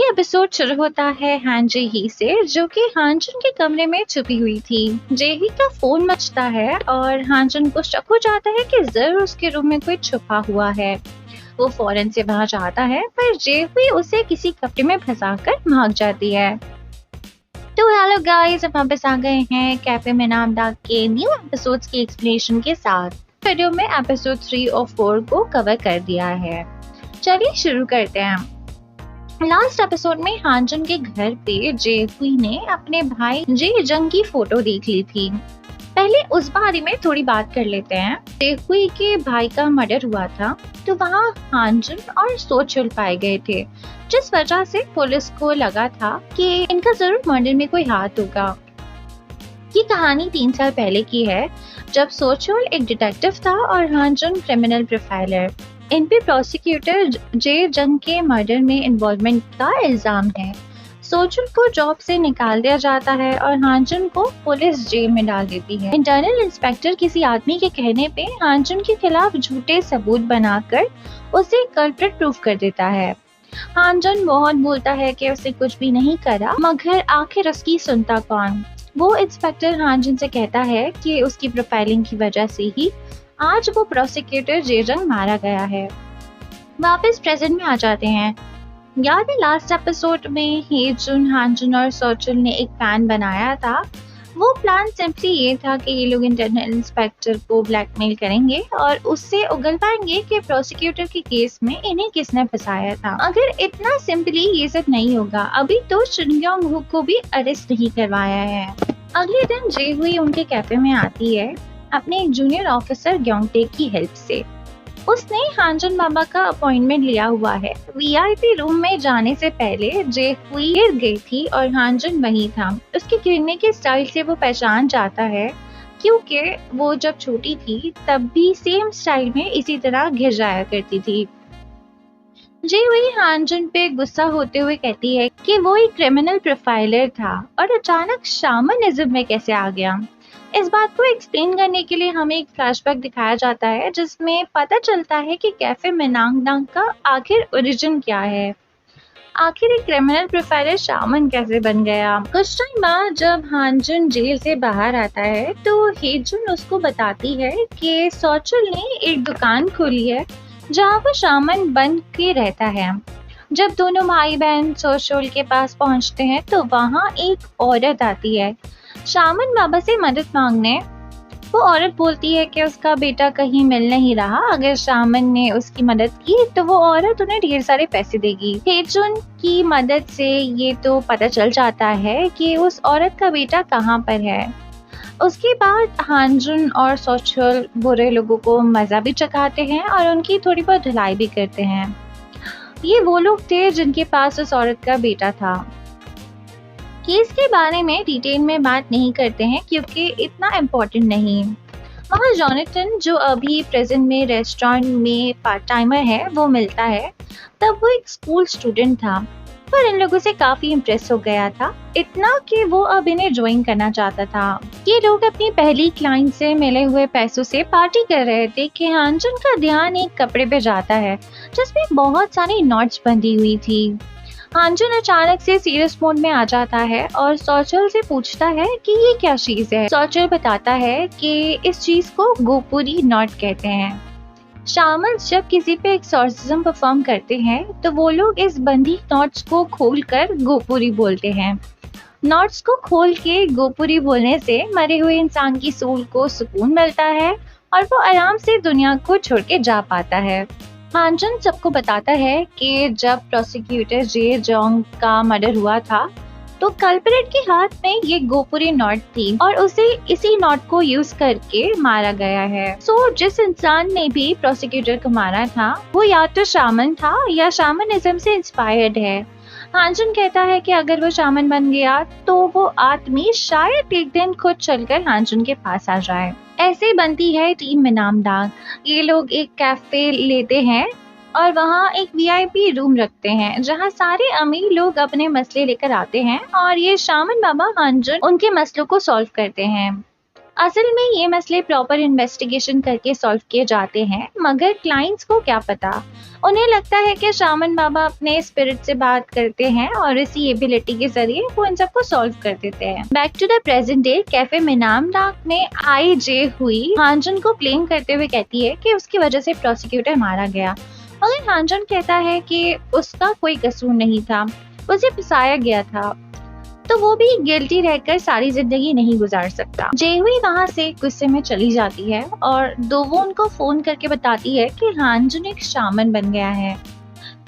ये एपिसोड शुरू होता है हांजी ही से, जो कि हांजन के कमरे में छुपी हुई थी। जेही का फोन बजता है और हांजन को शक हो जाता है कि जरूर उसके रूम में कोई छुपा हुआ है। वो फौरन से वहां जाता है, पर जेही उसे किसी कपड़े में फंसाकर भाग जाती है। तो हेलो गाइस, अब वापस आ गए हैं कैफे में नामदाग के न्यू एपिसोड्स की एक्सप्लेनेशन के साथ। वीडियो में एपिसोड 3 और 4 को कवर कर दिया है। चलिए शुरू करते हैं। लास्ट एपिसोड में हांजन के घर पे जेहुई ने अपने भाई जे जंग की फोटो देख ली थी। पहले उस बारे में थोड़ी बात कर लेते हैं। जेहुई के भाई का मर्डर हुआ था, तो वहाँ हांजन और सोचुल पाए गए थे, जिस वजह से पुलिस को लगा था कि इनका जरूर मर्डर में कोई हाथ होगा। ये कहानी 3 साल पहले की है, जब सोचुल एक डिटेक्टिव था और हांजन क्रिमिनल प्रोफाइलर। इन पे प्रोसिक्यूटर जे जंग के मर्डर में इन्वॉल्वमेंट का इल्जाम है। सोचुल को जॉब से निकाल दिया जाता है और हांजन को पुलिस जेल में डाल देती है। इंटरनल इंस्पेक्टर किसी आदमी के कहने पे हांजन के खिलाफ झूठे सबूत बनाकर उसे कल्प्रिट प्रूफ कर देता है। हांजन बहुत बोलता है कि उसने कुछ भी नहीं करा, मगर आखिर उसकी सुनता कौन। वो इंस्पेक्टर हांजन से कहता है कि उसकी प्रोफाइलिंग की वजह से ही आज वो प्रोसिक्यूटर जेजंग मारा गया है। वापस प्रेजेंट में आ जाते हैं। याद है लास्ट एपिसोड में हेजुन, हांजन और सोचुल ने एक प्लान बनाया था। वो प्लान सिंपली ये था कि ये लोग इंटरनल इंस्पेक्टर को ब्लैकमेल करेंगे और उससे उगल पाएंगे कि प्रोसिक्यूटर के केस में इन्हें किसने फंसाया था। अगर इतना सिंपली ये सब नहीं होगा, अभी तो शुनयोंग हु को भी अरेस्ट नहीं करवाया है। अगले दिन जेहुई उनके कैफे में आती है अपने एक जूनियर ऑफिसर ग्योंगटे की हेल्प से। उसने हांजन बाबा का अपॉइंटमेंट लिया हुआ है। वीआईपी रूम में जाने से पहले जेहुई गिर गई थी और हांजन वहीं था। उसके गिरने के स्टाइल से वो पहचान जाता है, क्योंकि वो जब छोटी थी तब भी सेम स्टाइल में इसी तरह गिर जाया करती थी। जेहुई हांजन पे गुस्सा होते हुए कहती है कि वो एक क्रिमिनल प्रोफाइलर था और अचानक शामनिज्म में कैसे आ गया। इस बात को एक्सप्लेन करने के लिए हमें एक फ्लैशबैक दिखाया जाता है, जिसमें पता चलता है कि कैफे मेनांगडांग का आखिर ओरिजिन क्या है। आखिर एक क्रिमिनल प्रोफाइलर शामन कैसे बन गया। कुछ टाइम बाद जब हांजन जेल से बाहर आता है, तो हेजुन उसको बताती है कि सोचुल ने एक दुकान खोली है जहाँ वो शामन बन के रहता है। जब दोनों भाई बहन सोचुल के पास पहुँचते हैं, तो वहाँ एक औरत आती है शामन बाबा से मदद मांगने। वो औरत बोलती है कि उसका बेटा कहीं मिल नहीं रहा। अगर शामन ने उसकी मदद की तो वो औरत उन्हें ढेर सारे पैसे देगी। हेजुन की मदद से ये तो पता चल जाता है कि उस औरत का बेटा कहाँ पर है। उसके बाद हांजुन और सोचुल बुरे लोगों को मजा भी चखाते हैं और उनकी थोड़ी बहुत धुलाई भी करते हैं। ये वो लोग थे जिनके पास उस औरत का बेटा था। केस के बारे में डिटेल में बात नहीं करते हैं, क्योंकि इतना इम्पोर्टेंट नहीं। वहाँ जॉनथन, जो अभी प्रेजेंट में रेस्टोरेंट में पार्ट टाइमर है, वो मिलता है। तब वो एक स्कूल स्टूडेंट था, पर इन लोगों से काफी इम्प्रेस हो गया था, इतना कि वो अब इन्हें ज्वाइन करना चाहता था। ये लोग अपनी पहली क्लाइंट से मिले हुए पैसों से पार्टी कर रहे थे कि हांजन का ध्यान एक कपड़े पे जाता है जिसमें बहुत सारी नॉट्स बंधी हुई थी। हांजन अचानक से सीरियस मोड में आ जाता है और सोचुल से पूछता है कि ये क्या चीज है। सोचुल बताता है कि इस चीज को गोपुरी नॉट कहते हैं। शामन्स जब किसी पे एक्सॉर्सिज्म परफॉर्म करते हैं, तो वो लोग इस बंधी नॉट्स को खोलकर गोपुरी बोलते हैं। नॉट्स को खोल के गोपुरी बोलने से मरे हुए इंसान की सोल को सुकून मिलता है और वो आराम से दुनिया को छोड़ के जा पाता है। हांजन सबको बताता है कि जब प्रोसिक्यूटर जे जोंग का मर्डर हुआ था, तो कल्प्रिट के हाथ में ये गोपुरी नॉट थी और उसे इसी नॉट को यूज करके मारा गया है। जिस इंसान ने भी प्रोसिक्यूटर को मारा था, वो या तो शामन था या शामनिज्म से इंस्पायर्ड है। हांजन कहता है कि अगर वो शामन बन गया तो वो आदमी शायद एक दिन खुद चलकर हांजन के पास आ जाए। ऐसे बनती है टीम मेनामडांग। ये लोग एक कैफे लेते हैं और वहाँ एक वीआईपी रूम रखते हैं, जहाँ सारे अमीर लोग अपने मसले लेकर आते हैं और ये शामन बाबा हांजन उनके मसलों को सॉल्व करते हैं। असल में ये मसले प्रॉपर इन्वेस्टिगेशन करके सॉल्व किए जाते हैं, मगर क्लाइंट्स को क्या पता। उन्हें लगता है कि शामन बाबा अपने स्पिरिट से बात करते हैं और इसी एबिलिटी के जरिए वो इन सबको सॉल्व कर देते हैं। Back to the present day, cafe में नामदांग में आई जे हुई हांजन को ब्लेम करते हुए कहती है कि उसकी वजह से प्रोसिक्यूटर मारा गया, मगर हांजन कहता है कि उसका कोई कसूर नहीं था, उसे फंसाया गया था, तो वो भी गिल्टी रहकर सारी जिंदगी नहीं गुजार सकता। जेहुई वहाँ से गुस्से में चली जाती है और दोवोन को फोन करके बताती है कि हांजन एक शामन बन गया है।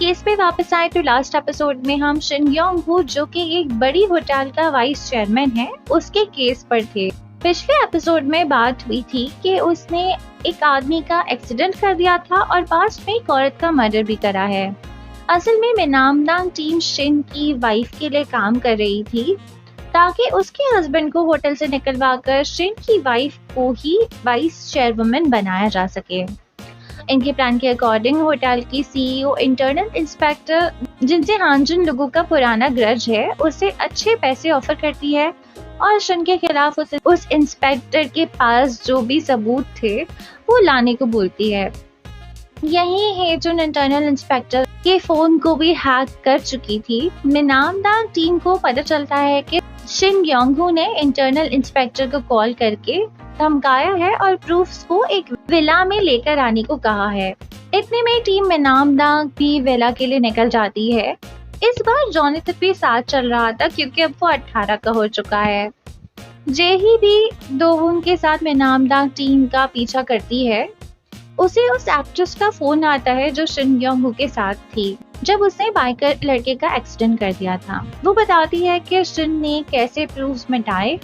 केस पे वापस आए तो लास्ट एपिसोड में हम शिन योंग हू, जो कि एक बड़ी होटल का वाइस चेयरमैन है, उसके केस पर थे। पिछले एपिसोड में बात हुई थी कि उसने एक आदमी का एक्सीडेंट कर दिया था और पास में एक औरत का मर्डर भी करा है। असल में नामदांग टीम शिन की वाइफ के लिए काम कर रही थी ताकि उसके हस्बैंड को होटल से निकलवा कर शिन की वाइफ को ही वाइस चेयरवुमन बनाया जा सके। इनके प्लान के अकॉर्डिंग होटल की सीईओ इंटरनल इंस्पेक्टर, जिनसे हांजन लोगों का पुराना ग्रज है, उसे अच्छे पैसे ऑफर करती है और शिन के खिलाफ उस इंस्पेक्टर के पास जो भी सबूत थे वो लाने को बोलती है। यही है जो इंटरनल इंस्पेक्टर के फोन को भी हैक कर चुकी थी। नामदांग टीम को पता चलता है कि शिन योंगहू ने इंटरनल इंस्पेक्टर को कॉल करके धमकाया है और प्रूफ्स को एक विला में लेकर आने को कहा है। इतने में टीम में नामदांग भी विला के लिए निकल जाती है। इस बार जॉनथन भी साथ चल रहा था क्योंकि अब वो 18 का हो चुका है। जेही भी दोवोन के साथ में नामदांग टीम का पीछा करती है। उसे उस एक्ट्रेस का फोन आता है जो शिन योंगहू के साथ थी जब उसने बाइकर लड़के का एक्सीडेंट कर दिया था। वो बताती है कि शिन ने कैसे प्रूफ्स मिटाए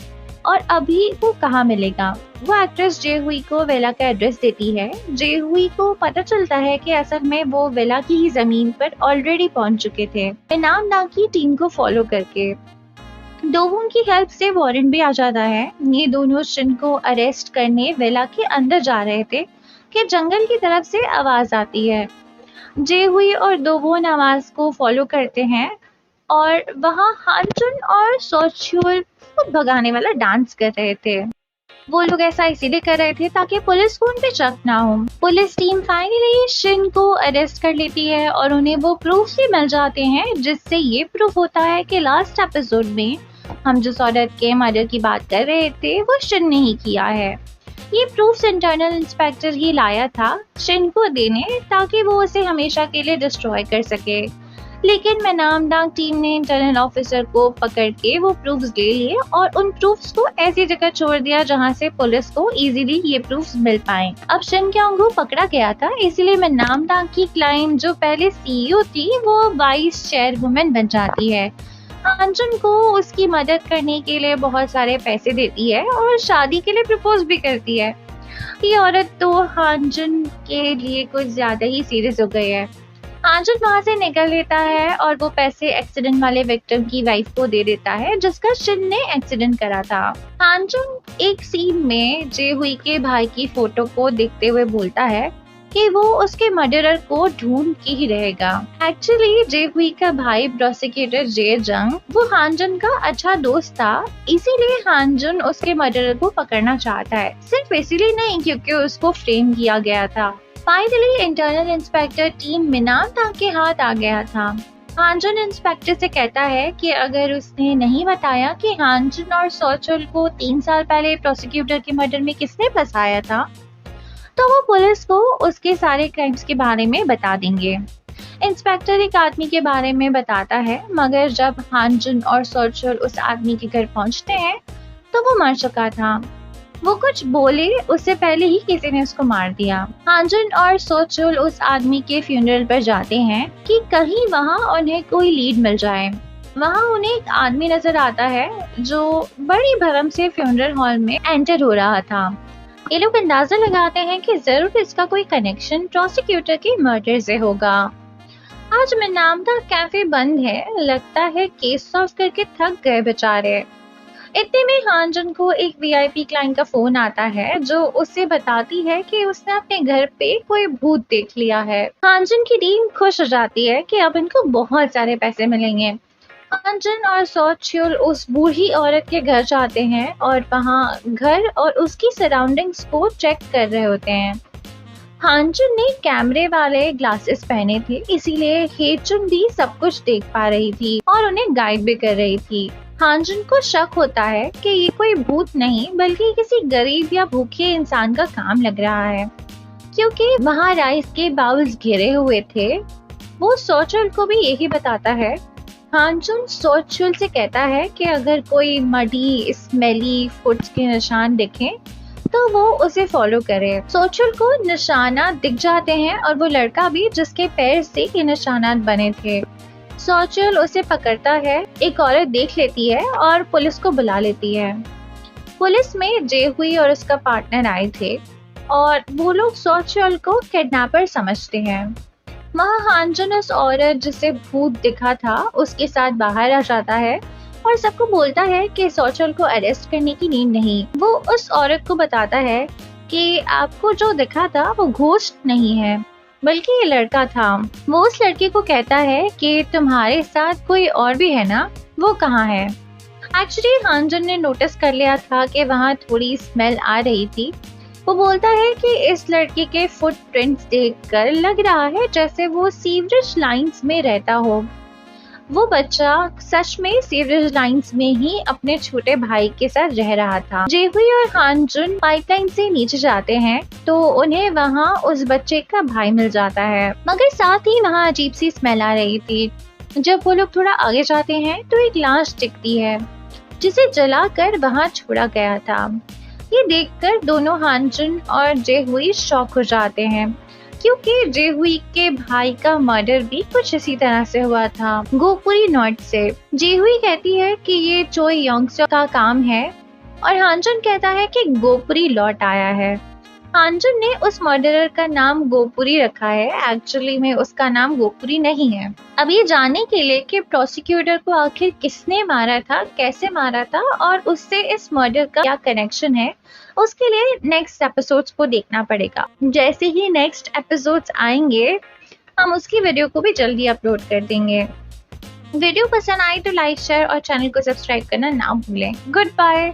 और अभी वो कहाँ मिलेगा। वो एक्ट्रेस जेहुई को वेला का एड्रेस देती है। जेहुई को पता चलता है कि असल में वो वेला की ही जमीन पर ऑलरेडी पहुंच चुके थे, नामदांग की टीम को फॉलो करके। दोवोन की हेल्प से वारंट भी आ जाता है। ये दोनों शिन को अरेस्ट करने वेला के अंदर जा रहे थे कि जंगल की तरफ से आवाज आती है। जेहुई और दोवोन आवाज को फॉलो करते हैं और वहाँ हांजन और सोचुल खुद भगाने वाला डांस कर रहे थे। वो लोग ऐसा इसीलिए कर रहे थे ताकि पुलिस को उन पे शक ना हो। पुलिस टीम फाइनली शिन को अरेस्ट कर लेती है और उन्हें वो प्रूफ भी मिल जाते हैं, जिससे ये प्रूफ होता है कि लास्ट एपिसोड में हम जिस औरत के मर्डर की बात कर रहे थे वो शिन ने ही किया है। ये प्रूफ इंटरनल इंस्पेक्टर ही लाया था शिन को देने ताकि वो उसे हमेशा के लिए डिस्ट्रॉय कर सके, लेकिन नामदांग टीम ने इंटरनल ऑफिसर को पकड़ के वो प्रूफ्स ले लिए और उन प्रूफ्स को ऐसी जगह छोड़ दिया जहां से पुलिस को इजीली ये प्रूफ्स मिल पाए। अब शिन योंगहू पकड़ा गया था, इसीलिए नामदांग की क्लाइंट जो पहले सीईओ थी वो वाइस चेयरवुमन बन जाती है। हांजन को उसकी मदद करने के लिए बहुत सारे पैसे देती है और शादी के लिए प्रपोज भी करती है। ये औरत तो हांजन के लिए कुछ ज्यादा ही सीरियस हो गई है। हांजन वहां से निकल लेता है और वो पैसे एक्सीडेंट वाले विक्टिम की वाइफ को दे देता है जिसका शिन ने एक्सीडेंट करा था। हांजन एक सीन में जेहुई के भाई की फोटो को देखते हुए बोलता है कि वो उसके मर्डरर को ढूंढ के ही रहेगा। एक्चुअली जेहुई का भाई प्रोसिक्यूटर जे जंग वो हांजन का अच्छा दोस्त था, इसीलिए हांजन उसके मर्डरर को पकड़ना चाहता है, सिर्फ इसीलिए नहीं क्योंकि उसको फ्रेम किया गया था। Finally internal inspector team Namdang के हाथ आ गया था। हांजन इंस्पेक्टर से कहता है कि अगर उसने नहीं बताया कि हांजन और सोचुल को 3 साल पहले प्रोसिक्यूटर के मर्डर में किसने फंसाया था, तो वो पुलिस को उसके सारे क्राइम्स के बारे में बता देंगे। इंस्पेक्टर एक आदमी के बारे में बताता है, मगर जब हांजन और सोचुल उस आदमी के घर पहुंचते हैं तो वो मर चुका था। वो कुछ बोले उससे पहले ही किसी ने उसको मार दिया। हांजन और सोचुल उस आदमी के फ्यूनरल पर जाते हैं कि कहीं वहाँ उन्हें कोई लीड मिल जाए। वहाँ उन्हें एक आदमी नजर आता है जो बड़ी भरम से फ्यूनरल हॉल में एंटर हो रहा था। ये लोग अंदाजा लगाते हैं कि जरूर इसका कोई कनेक्शन प्रोसिक्यूटर के मर्डर से होगा। आज नामदांग कैफे बंद है, लगता है केस सॉल्व करके थक गए बेचारे। इतने में हांजन को एक वीआईपी क्लाइंट का फोन आता है जो उससे बताती है कि उसने अपने घर पे कोई भूत देख लिया है। हांजन की टीम खुश हो जाती है कि अब इनको बहुत सारे पैसे मिलेंगे। हांजन और सोच्युल उस बूढ़ी औरत के घर जाते हैं और वहाँ घर और उसकी सराउंडिंग्स को चेक कर रहे होते हैं। हांजन ने कैमरे वाले ग्लासेस पहने थे, इसीलिए हेचुन भी सब कुछ देख पा रही थी और उन्हें गाइड भी कर रही थी। हांजन को शक होता है कि ये कोई भूत नहीं बल्कि किसी गरीब या भूखे इंसान का काम लग रहा है, क्योंकि वहाँ राइस के बाउल्स घिरे हुए थे। वो सोचुल को भी यही बताता है। हांजुन सोचुल से कहता है कि अगर कोई मडी स्मेली फुट्स के निशान दिखें तो वो उसे फॉलो करे। सोचुल को निशानात दिख जाते हैं और वो लड़का भी जिसके पैर से ये निशानात बने थे। सोचुल उसे पकड़ता है, एक औरत देख लेती है और पुलिस को बुला लेती है। पुलिस में जेहुई और उसका पार्टनर आए थे और वो लोग सोचुल को किडनैपर समझते हैं। वहाँ हांजन उस औरत जिसे भूत दिखा था उसके साथ बाहर आ जाता है और सबको बोलता है कि सोचुल को अरेस्ट करने की नीड नहीं। वो उस औरत को बताता है कि आपको जो दिखा था वो घोस्ट नहीं है बल्कि ये लड़का था। वो उस लड़के को कहता है कि तुम्हारे साथ कोई और भी है ना, वो कहाँ है। एक्चुअली हांजन ने नोटिस कर लिया था कि वहाँ थोड़ी स्मेल आ रही थी। वो बोलता है कि इस लड़के के फुटप्रिंट्स देखकर लग रहा है जैसे वो सीवरेज लाइंस में रहता हो। वो बच्चा सच में सीवरेज लाइंस में ही अपने छोटे भाई के साथ रह रहा था। जेहुई और हांजुन पाइपलाइन से नीचे जाते हैं तो उन्हें वहाँ उस बच्चे का भाई मिल जाता है, मगर साथ ही वहाँ अजीब सी स्मेल आ रही थी। जब वो लोग थोड़ा आगे जाते हैं तो एक लाश दिखती है जिसे जलाकर वहाँ छोड़ा गया था। ये देखकर दोनों हांजुन और जेहुई शॉक हो जाते हैं, क्योंकि जेहुई के भाई का मर्डर भी कुछ इसी तरह से हुआ था, गोपुरी नॉट से। जेहुई कहती है कि ये चोई योंगसो का काम है और हांजुन कहता है कि गोपुरी लौट आया है। हांजुन ने उस मर्डरर का नाम गोपुरी रखा है, एक्चुअली में उसका नाम गोपुरी नहीं है। अब ये जानने के लिए कि प्रोसिक्यूटर को आखिर किसने मारा था, कैसे मारा था और उससे इस मर्डर का क्या कनेक्शन है, उसके लिए नेक्स्ट एपिसोड्स को देखना पड़ेगा। जैसे ही नेक्स्ट एपिसोड्स आएंगे हम उसकी वीडियो को भी जल्दी अपलोड कर देंगे। वीडियो पसंद आए तो लाइक शेयर और चैनल को सब्सक्राइब करना ना भूलें। Good bye.